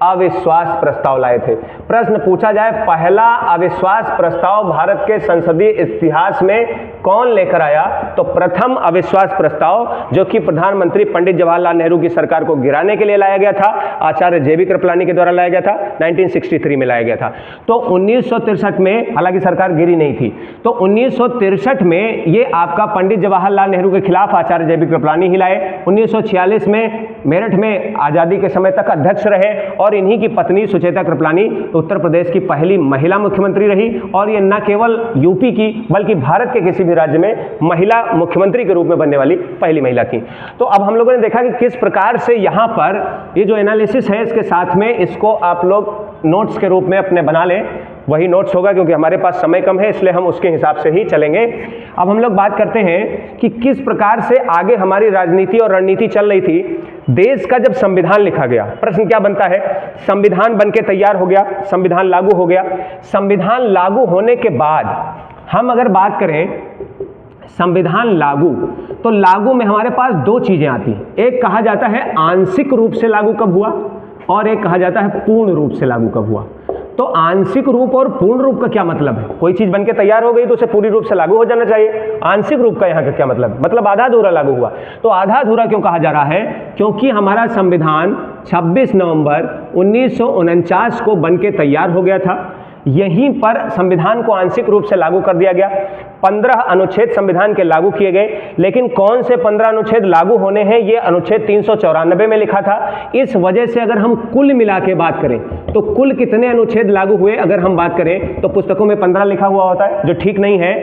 अविश्वास प्रस्ताव लाए थे। प्रश्न पूछा जाए, पहला अविश्वास प्रस्ताव भारत के संसदीय इतिहास में कौन लेकर आया, तो प्रथम अविश्वास प्रस्ताव जो कि प्रधानमंत्री पंडित जवाहरलाल नेहरू की सरकार को गिराने के लिए लाया गया था, आचार्य जेबी कृपलानी के द्वारा लाया गया था, 1963 में लाया गया था। तो 1963 में, हालांकि सरकार गिरी नहीं थी, तो 1963 में ये आपका पंडित जवाहरलाल नेहरू के खिलाफ आचार्य जेबी कृपलानी ही लाए। 1946 में मेरठ में आजादी के समय तक अध्यक्ष रहे, और इन्हीं की पत्नी सुचेता कृपलानी उत्तर प्रदेश की पहली महिला मुख्यमंत्री रही, और ये न केवल यूपी की बल्कि भारत के किसी भी राज्य में महिला मुख्यमंत्री के रूप में बनने वाली पहली महिला थी। तो अब हम लोगों ने देखा कि किस प्रकार से यहाँ पर ये जो एनालिसिस है, इसके साथ में इसको आप लोग नोट्स के रूप में अपने बना लें। वही नोट्स होगा, क्योंकि हमारे पास समय कम है, इसलिए हम उसके हिसाब से ही चलेंगे। अब हम लोग बात करते हैं कि किस प्रकार से आगे हमारी राजनीति और रणनीति चल रही थी। देश का जब संविधान लिखा गया, प्रश्न क्या बनता है, संविधान बनके तैयार हो गया, संविधान लागू हो गया। संविधान लागू होने के बाद हम अगर बात करें संविधान लागू, तो लागू में हमारे पास दो चीजें आती हैं। एक कहा जाता है आंशिक रूप से लागू कब हुआ, और एक कहा जाता है पूर्ण रूप से लागू कब हुआ। तो आंशिक रूप और पूर्ण रूप का क्या मतलब है? कोई चीज बनके तैयार हो गई तो उसे पूरी रूप से लागू हो जाना चाहिए। आंशिक रूप का यहाँ का क्या मतलब आधा अधूरा लागू हुआ। तो आधा अधूरा क्यों कहा जा रहा है? क्योंकि हमारा संविधान 26 नवंबर 1949 को बनके तैयार हो गया था। यहीं पर संविधान को आंशिक रूप से लागू कर दिया गया। 15 अनुच्छेद संविधान के लागू किए गए, लेकिन कौन से 15 अनुच्छेद लागू होने हैं, ये अनुच्छेद 394 में लिखा था। इस वजह से अगर हम कुल मिला के बात करें तो कुल कितने अनुच्छेद लागू हुए अगर हम बात करें, तो पुस्तकों में 15 लिखा हुआ होता है, जो ठीक नहीं है।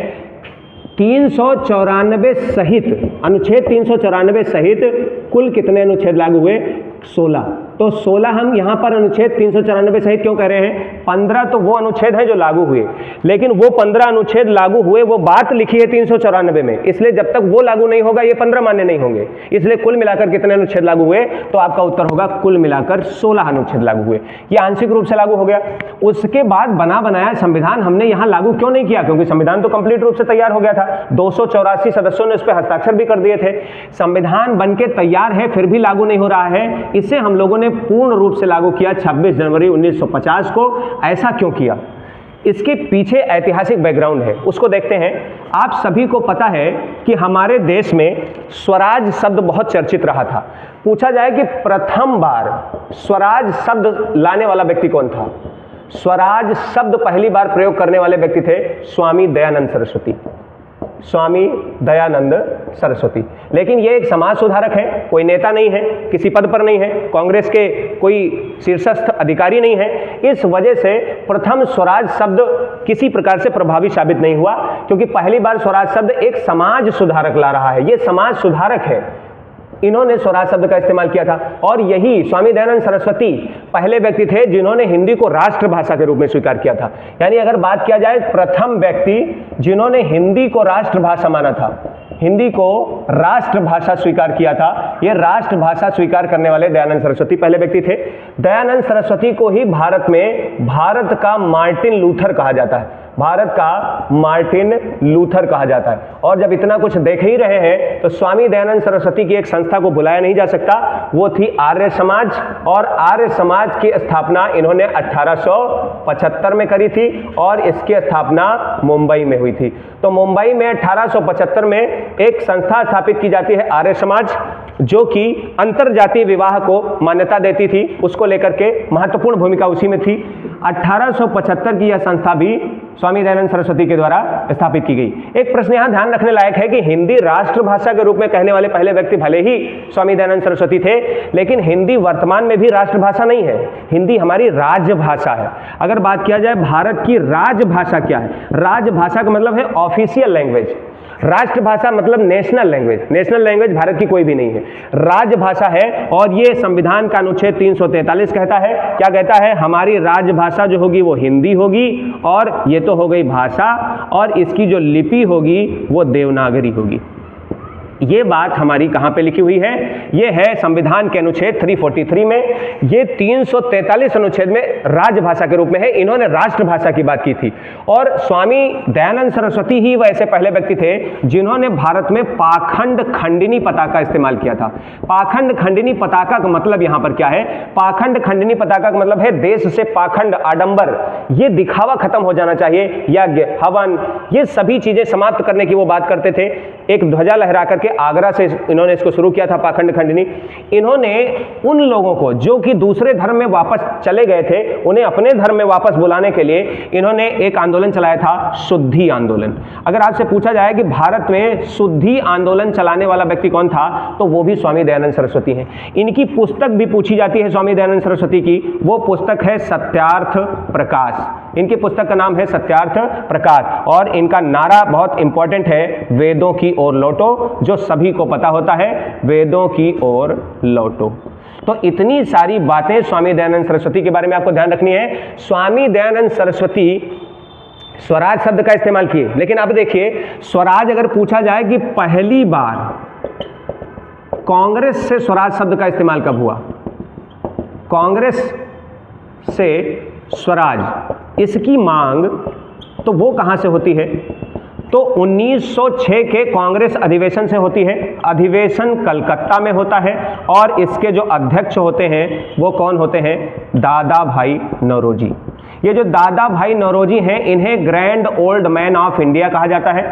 394 सहित, अनुच्छेद 394 सहित कुल कितने अनुच्छेद लागू हुए? 16। तो 16 हम यहां पर अनुच्छेद 394 सहित क्यों कह रहे हैं? 15 तो वो अनुच्छेद हैं जो लागू हुए, लेकिन वो 15 अनुच्छेद लागू हुए, वो बात लिखी है 394 में, इसलिए जब तक वो लागू नहीं होगा ये 15 मान्य नहीं होंगे। इसलिए कुल मिलाकर कितने अनुच्छेद लागू हुए? तो आपका उत्तर होगा कुल मिलाकर 16 अनुच्छेद लागू हुए। ये आंशिक रूप से लागू हो गया। उसके बाद बना बनाया संविधान हमने यहां लागू क्यों नहीं किया? क्योंकि संविधान तो कंप्लीट रूप से तैयार हो गया था। 284 सदस्यों ने उस पर हस्ताक्षर भी कर दिए थे। संविधान बनके तैयार है फिर भी लागू नहीं हो रहा है। इसे हम लोगों ने पूर्ण रूप से लागू किया 26 जनवरी 1950 को। ऐसा क्यों किया? इसके पीछे ऐतिहासिक बैकग्राउंड है, उसको देखते हैं। आप सभी को पता है कि हमारे देश में स्वराज शब्द बहुत चर्चित रहा था। पूछा जाए कि प्रथम बार स्वराज शब्द लाने वाला व्यक्ति कौन था? स्वराज शब्द पहली बार प्रयोग करने वाले व्यक्ति थे स्वामी दयानंद सरस्वती। स्वामी दयानंद सरस्वती। लेकिन ये एक समाज सुधारक है, कोई नेता नहीं है, किसी पद पर नहीं है, कांग्रेस के कोई शीर्षस्थ अधिकारी नहीं है। इस वजह से प्रथम स्वराज शब्द किसी प्रकार से प्रभावी साबित नहीं हुआ, क्योंकि पहली बार स्वराज शब्द एक समाज सुधारक ला रहा है। ये समाज सुधारक है, इन्होंने स्वराज शब्द का इस्तेमाल किया था। और यही स्वामी दयानंद सरस्वती पहले व्यक्ति थे जिन्होंने हिंदी को राष्ट्रभाषा के रूप में स्वीकार किया था। यानी अगर बात किया जाए प्रथम व्यक्ति जिन्होंने हिंदी को राष्ट्रभाषा माना था, हिंदी को राष्ट्रभाषा स्वीकार किया था। ये राष्ट्रभाषा स्वीकार करने वाले दयानंद सरस्वती पहले व्यक्ति थे। दयानंद सरस्वती को ही भारत में भारत का मार्टिन लूथर कहा जाता है, भारत का मार्टिन लूथर कहा जाता है। और जब इतना कुछ देख ही रहे हैं तो स्वामी दयानंद सरस्वती की एक संस्था को भुलाया नहीं जा सकता, वो थी आर्य समाज। और आर्य समाज की स्थापना इन्होंने 1875 में करी थी और इसकी स्थापना मुंबई में हुई थी। तो मुंबई में 1875 में एक संस्था स्थापित की जाती है आर्य समाज, जो कि अंतरजातीय विवाह को मान्यता देती थी, उसको लेकर के महत्वपूर्ण भूमिका उसी में थी। 1875 की यह संस्था भी स्वामी दयानंद सरस्वती के द्वारा स्थापित की गई। एक प्रश्न यहां ध्यान रखने लायक है कि हिंदी राष्ट्रभाषा के रूप में कहने वाले पहले व्यक्ति भले ही स्वामी दयानंद सरस्वती थे, लेकिन हिंदी वर्तमान में भी राष्ट्रभाषा नहीं है, हिंदी हमारी राजभाषा है। अगर बात किया जाए भारत की राजभाषा क्या है, राजभाषा का मतलब है ऑफिशियल लैंग्वेज, राष्ट्रभाषा मतलब national language. National language Bharat की कोई भी नहीं है, राजभाषा है। और ये संविधान का अनुच्छेद 343 कहता है, क्या कहता है, हमारी राजभाषा जो होगी वो हिंदी होगी, और ये तो हो गई भाषा, और इसकी जो लिपि होगी वो देवनागरी होगी। ये बात हमारी कहाँ पे लिखी हुई है, ये है संविधान के अनुच्छेद 343 में। ये 343 अनुच्छेद में राजभाषा के रूप में है, इन्होंने राष्ट्रभाषा की बात की थी। और स्वामी दयानंद सरस्वती ही वैसे पहले व्यक्ति थे जिन्होंने भारत में पाखंड खंडिनी पताका इस्तेमाल किया था। पाखंड खंडिनी पताका का मतलब यहाँ पर क्या है, पाखंड खंडिनी पताका का मतलब है देश से पाखंड, आडंबर, ये दिखावा खत्म हो जाना चाहिए, यज्ञ हवन ये सभी चीजें समाप्त करने की वो बात करते थे। एक ध्वजा लहरा करके आगरा से इन्होंने इसको शुरू किया था, पाखंड खंडिनी। इन्होंने उन लोगों को जो कि दूसरे धर्म में वापस चले गए थे, उन्हें अपने धर्म में वापस बुलाने के लिए इन्होंने एक आंदोलन चलाया था, शुद्धि आंदोलन। अगर आपसे पूछा जाए कि भारत में शुद्धि आंदोलन चलाने वाला व्यक्ति कौन था, तो वो भी स्वामी दयानंद सरस्वती हैं। इनकी पुस्तक भी पूछी जाती है स्वामी दयानंद सरस्वती की, वो पुस्तक है सत्यार्थ प्रकाश। इनकी पुस्तक का नाम है सत्यार्थ प्रकाश, और इनका नारा बहुत इंपॉर्टेंट है, वेदों की ओर लौटो, जो सभी को पता होता है, वेदों की ओर लौटो। तो इतनी सारी बातें स्वामी दयानंद सरस्वती के बारे में आपको ध्यान रखनी है। स्वामी दयानंद सरस्वती स्वराज शब्द का इस्तेमाल किए, लेकिन अब देखिए स्वराज अगर पूछा जाए कि पहली बार कांग्रेस से स्वराज शब्द का इस्तेमाल कब हुआ, कांग्रेस से स्वराज, इसकी मांग तो वो कहां से होती है, तो 1906 के कांग्रेस अधिवेशन से होती है। अधिवेशन कलकत्ता में होता है और इसके जो अध्यक्ष होते हैं वो कौन होते हैं, दादा भाई नौरोजी। ये जो दादा भाई नौरोजी हैं, इन्हें grand old man of India कहा जाता है।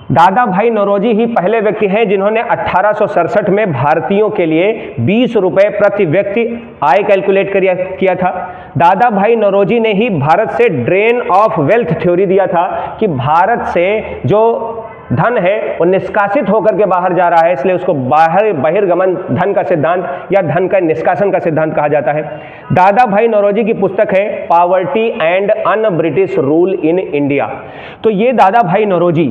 दादा भाई नौरोजी ही पहले व्यक्ति हैं जिन्होंने 1867 में भारतीयों के लिए 20 रुपए प्रति व्यक्ति आय कैलकुलेट किया था। दादा भाई नौरोजी ने ही भारत से ड्रेन ऑफ वेल्थ थ्योरी दिया था कि भारत से जो धन है वो निष्कासित होकर के बाहर जा रहा है, इसलिए उसको बहिर्गमन धन का सिद्धांत या धन का निष्कासन का सिद्धांत कहा जाता है। दादा भाई नौरोजी की पुस्तक है poverty and un British rule in India. तो ये दादा भाई नौरोजी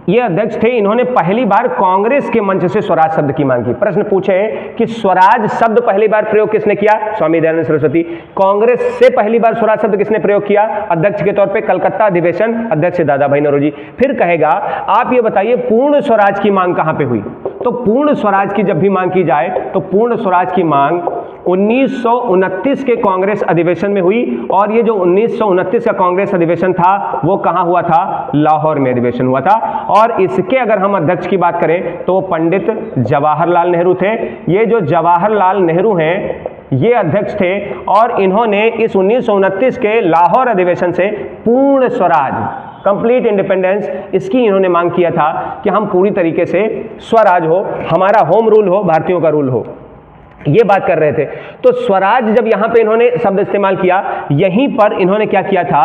ये अध्यक्ष थे, इन्होंने पहली बार कांग्रेस के मंच से स्वराज शब्द की मांग की। प्रश्न पूछे कि स्वराज शब्द पहली बार प्रयोग किसने किया, स्वामी दयानंद सरस्वती। कांग्रेस से पहली बार स्वराज शब्द किसने प्रयोग किया, अध्यक्ष के तौर पे कलकत्ता अधिवेशन, अध्यक्ष दादा भाई नौरोजी। फिर कहेगा आप ये बताइए पूर्ण स्वराज की मांग कहां पे हुई, तो पूर्ण स्वराज की जब भी मांग की जाए तो पूर्ण स्वराज की मांग 1929 के कांग्रेस अधिवेशन में हुई। और ये जो 1929 का कांग्रेस अधिवेशन था वो कहां हुआ था, लाहौर में अधिवेशन हुआ था। और इसके अगर हम अध्यक्ष की बात करें तो पंडित जवाहरलाल नेहरू थे। ये जो जवाहरलाल नेहरू हैं ये अध्यक्ष थे और इन्होंने इस 1929 के लाहौर अधिवेशन से पूर्ण स्वराज, कंप्लीट इंडिपेंडेंस, इसकी इन्होंने मांग किया था कि हम पूरी तरीके से स्वराज हो, हमारा होम रूल हो, भारतीयों का रूल हो, ये बात कर रहे थे। तो स्वराज जब यहां पे इन्होंने शब्द इस्तेमाल किया, यहीं पर इन्होंने क्या किया था,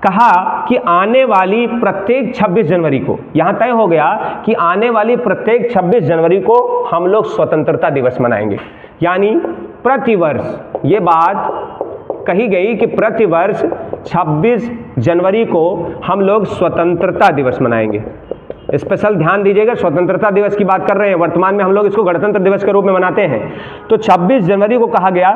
कहा कि आने वाली प्रत्येक 26 जनवरी को, यहां तय हो गया कि आने वाली प्रत्येक 26 जनवरी को हम लोग स्वतंत्रता दिवस मनाएंगे। यानी प्रतिवर्ष ये बात कही गई कि प्रतिवर्ष 26 जनवरी को हम लोग स्वतंत्रता दिवस मनाएंगे। स्पेशल ध्यान दीजिएगा, स्वतंत्रता दिवस की बात कर रहे हैं, वर्तमान में हम लोग इसको गणतंत्र दिवस के रूप में मनाते हैं। तो 26 जनवरी को कहा गया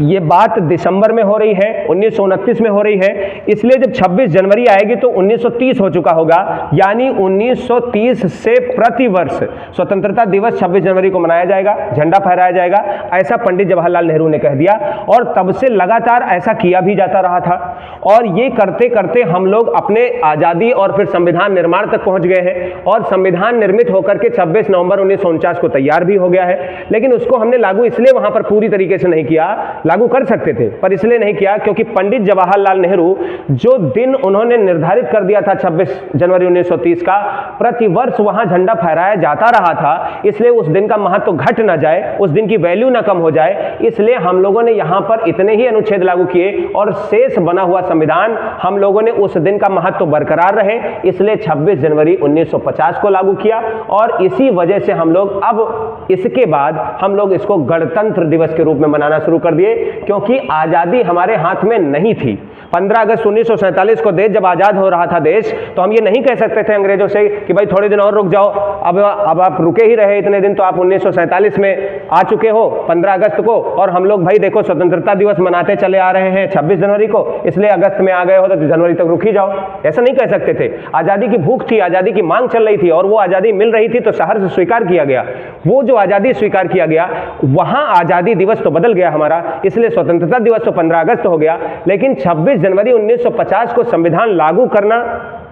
ये बात दिसंबर में हो रही है, 1929 में हो रही है, इसलिए जब 26 जनवरी आएगी तो 1930 हो चुका होगा। यानी 1930 से प्रतिवर्ष स्वतंत्रता दिवस 26 जनवरी को मनाया जाएगा, झंडा फहराया जाएगा, ऐसा पंडित जवाहरलाल नेहरू ने कह दिया। और तब से लगातार ऐसा किया भी जाता रहा था। और ये करते करते हम लोग अपने आज़ादी और फिर संविधान निर्माण तक पहुंच गए हैं। और संविधान निर्मित होकर के 26 नवंबर 1949 को तैयार भी हो गया है। लेकिन उसको हमने लागू इसलिए वहां पर पूरी तरीके से नहीं किया, लागू कर सकते थे पर इसलिए नहीं किया क्योंकि पंडित जवाहरलाल नेहरू जो दिन उन्होंने निर्धारित कर दिया था 26 जनवरी 1930 का, प्रतिवर्ष वहां झंडा फहराया जाता रहा था। इसलिए उस दिन का महत्व घट ना जाए, उस दिन की वैल्यू ना कम हो जाए, इसलिए हम लोगों ने यहां पर इतने ही अनुच्छेद लागू किए और शेष बना हुआ संविधान हम लोगों ने उस दिन का महत्व बरकरार रहे, इसलिए 26 जनवरी 1950 को लागू किया। और इसी वजह से हम लोग अब इसके बाद हम लोग इसको गणतंत्र दिवस के रूप में मनाना शुरू कर दिए, क्योंकि आजादी हमारे हाथ में नहीं थी। 15 अगस्त 1947 को देश जब आजाद हो रहा था देश, तो हम ये नहीं कह सकते थे अंग्रेजों से कि भाई थोड़े दिन और रुक जाओ, अब आप रुके ही रहे इतने दिन, तो आप 1947 में आ चुके हो 15 अगस्त को, और हम लोग भाई देखो स्वतंत्रता दिवस मनाते चले आ रहे हैं 26 जनवरी को, इसलिए अगस्त में आ गए हो तो जनवरी तक रुक ही जाओ। ऐसा नहीं कह सकते थे। आजादी की भूख थी, आजादी की मांग चल रही थी और वो आजादी मिल रही थी, तो शहर से स्वीकार किया गया। वो जो आजादी स्वीकार किया गया, वहां आजादी दिवस तो बदल गया हमारा, इसलिए स्वतंत्रता दिवस तो 15 अगस्त हो गया। लेकिन 26 जनवरी 1950 को संविधान लागू करना,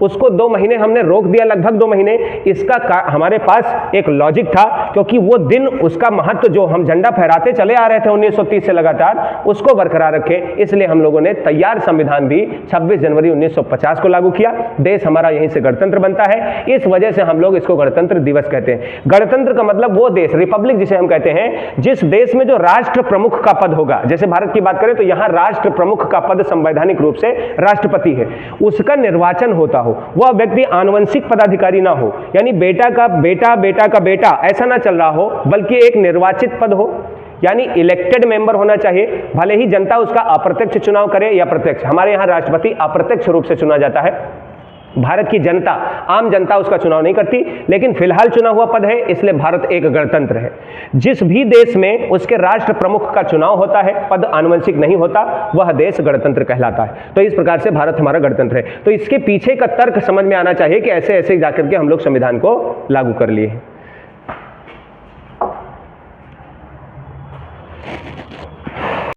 उसको 2 महीने हमने रोक दिया, लगभग 2 महीने। इसका हमारे पास एक लॉजिक था, क्योंकि वो दिन उसका महत्व जो हम झंडा फहराते चले आ रहे थे 1930 से लगातार, उसको बरकरार रखें, इसलिए हम लोगों ने तैयार संविधान भी 26 जनवरी 1950 को लागू किया। देश हमारा यहीं से गणतंत्र बनता है, इस वजह से हम लोग इसको गणतंत्र दिवस कहते हैं। गणतंत्र का मतलब वो देश, रिपब्लिक जिसे हम कहते हैं, जिस देश में जो राष्ट्र प्रमुख का पद होगा। जैसे भारत की बात करें तो यहां राष्ट्र प्रमुख का पद संवैधानिक रूप से राष्ट्रपति है, उसका निर्वाचन होता हो, वह व्यक्ति आनुवंशिक पदाधिकारी ना हो, यानी बेटा का बेटा, बेटा का बेटा, ऐसा ना चल रहा हो, बल्कि एक निर्वाचित पद हो, यानी इलेक्टेड मेंबर होना चाहिए। भले ही जनता उसका अप्रत्यक्ष चुनाव करे या प्रत्यक्ष, हमारे यहां राष्ट्रपति अप्रत्यक्ष रूप से चुना जाता है। भारत की जनता, आम जनता उसका चुनाव नहीं करती, लेकिन फिलहाल चुना हुआ पद है, इसलिए भारत एक गणतंत्र है। जिस भी देश में उसके राष्ट्र प्रमुख का चुनाव होता है, पद आनुवंशिक नहीं होता, वह देश गणतंत्र कहलाता है। तो इस प्रकार से भारत हमारा गणतंत्र है। तो इसके पीछे का तर्क समझ में आना चाहिए कि ऐसे ऐसे जाकर के हम लोग संविधान को लागू कर लिए हैं।